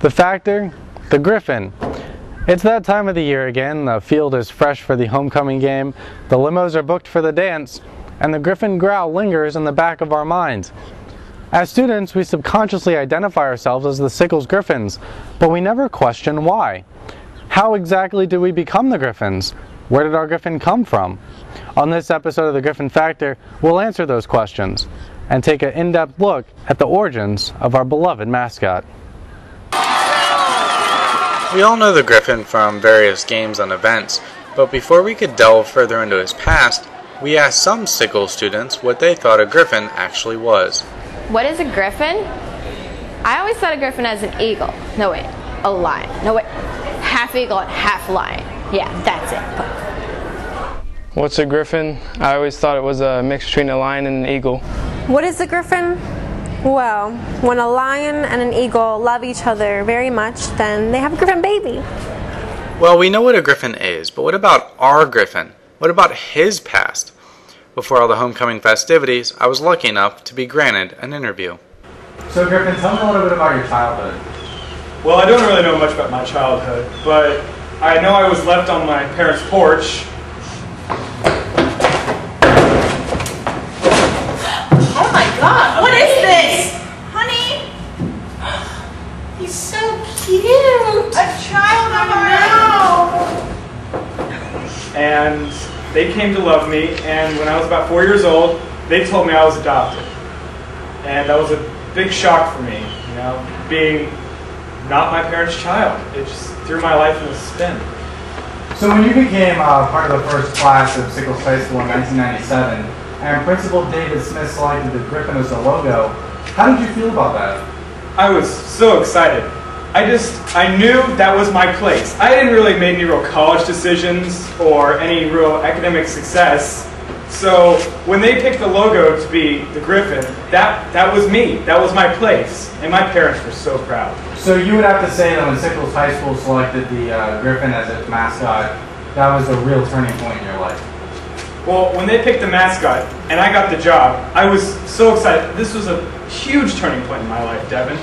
The factor? The Gryphon. It's that time of the year again. The field is fresh for the homecoming game, the limos are booked for the dance, and the Gryphon growl lingers in the back of our minds. As students, we subconsciously identify ourselves as the Sickles Gryphons, but we never question why. How exactly did we become the Gryphons? Where did our Gryphon come from? On this episode of the Gryphon Factor, we'll answer those questions and take an in-depth look at the origins of our beloved mascot. We all know the Gryphon from various games and events, but before we could delve further into his past, we asked some Sickles students what they thought a Gryphon actually was. What is a Gryphon? I always thought a Gryphon as an eagle. No wait, a lion. No wait, half eagle and half lion. Yeah, that's it. What's a Gryphon? I always thought it was a mix between a lion and an eagle. What is a Gryphon? Well, when a lion and an eagle love each other very much, then they have a Gryphon baby. Well, we know what a Gryphon is, but what about our Gryphon? What about his past? Before all the homecoming festivities, I was lucky enough to be granted an interview. So Gryphon, tell me a little bit about your childhood. Well, I don't really know much about my childhood, but I know I was left on my parents' porch. Oh my God, what is this? Honey, he's so cute. A child of our own. And they came to love me, and when I was about 4 years old, they told me I was adopted. And that was a big shock for me, you know, being not my parents' child. It just threw my life in a spin. So when you became part of the first class of Sickles High School in 1997, and Principal David Smith selected the Gryphon as the logo, how did you feel about that? I was so excited. I knew that was my place. I didn't really make any real college decisions or any real academic success. So when they picked the logo to be the Gryphon, that was me. That was my place. And my parents were so proud. So you would have to say that when Sickles High School selected the Gryphon as its mascot, that was a real turning point in your life. Well, when they picked the mascot and I got the job, I was so excited. This was a huge turning point in my life, Devin.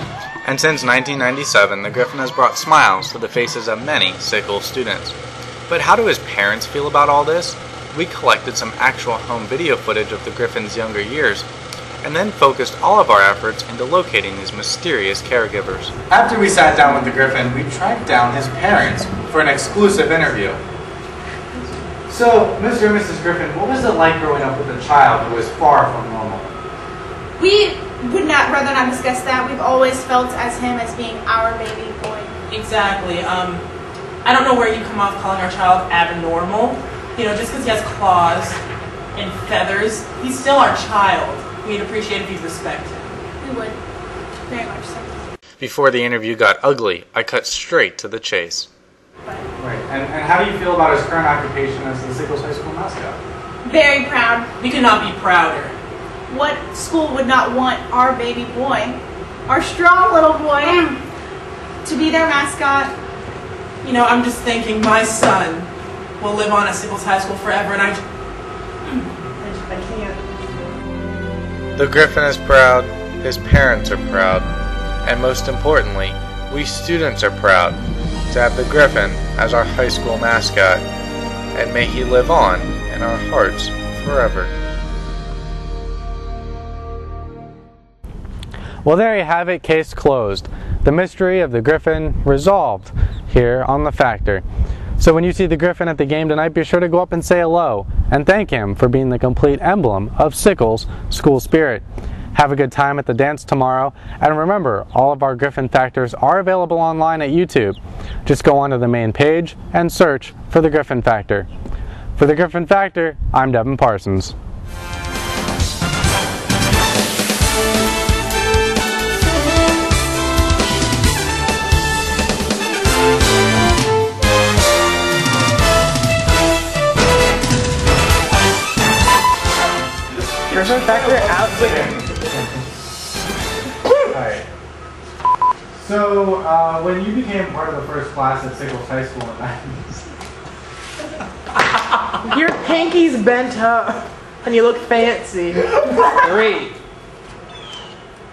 And since 1997, the Gryphon has brought smiles to the faces of many Sickles students. But how do his parents feel about all this? We collected some actual home video footage of the Gryphon's younger years, and then focused all of our efforts into locating his mysterious caregivers. After we sat down with the Gryphon, we tracked down his parents for an exclusive interview. So, Mr. and Mrs. Gryphon, what was it like growing up with a child who was far from normal? We would rather not discuss that. We've always felt as him as being our baby boy. Exactly. I don't know where you come off calling our child abnormal. You know, just because he has claws and feathers, he's still our child. We'd appreciate if you'd respect him. We would. Very much so. Before the interview got ugly, I cut straight to the chase. Right. And how do you feel about his current occupation as the Sickles High School mascot? Very proud. We could not be prouder. What school would not want our baby boy, our strong little boy, to be their mascot? You know, I'm just thinking my son will live on at Sickles High School forever, and I can't. The Gryphon is proud, his parents are proud, and most importantly, we students are proud to have the Gryphon as our high school mascot, and may he live on in our hearts forever. Well, there you have it, case closed. The mystery of the Gryphon resolved here on The Factor. So when you see the Gryphon at the game tonight, be sure to go up and say hello and thank him for being the complete emblem of Sickles school spirit. Have a good time at the dance tomorrow, and remember, all of our Gryphon Factors are available online at YouTube. Just go onto the main page and search for the Gryphon Factor. For the Gryphon Factor, I'm Devin Parsons. Gryphon Factor out there. Alright. So, when you became part of the first class at Sickles High School in the 90s, Your pinky's bent up, and you look fancy. Great.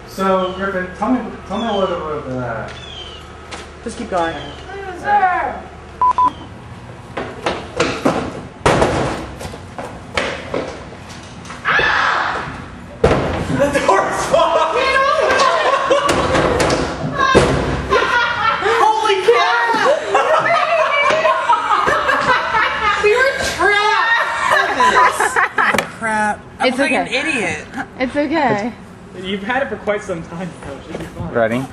So, Gryphon, tell me a little bit about Just keep going. The door's locked! Holy cow! We were trapped! Crap. I'm It's like okay. an idiot. It's okay. You've had it for quite some time, though. It should be fine. Ready?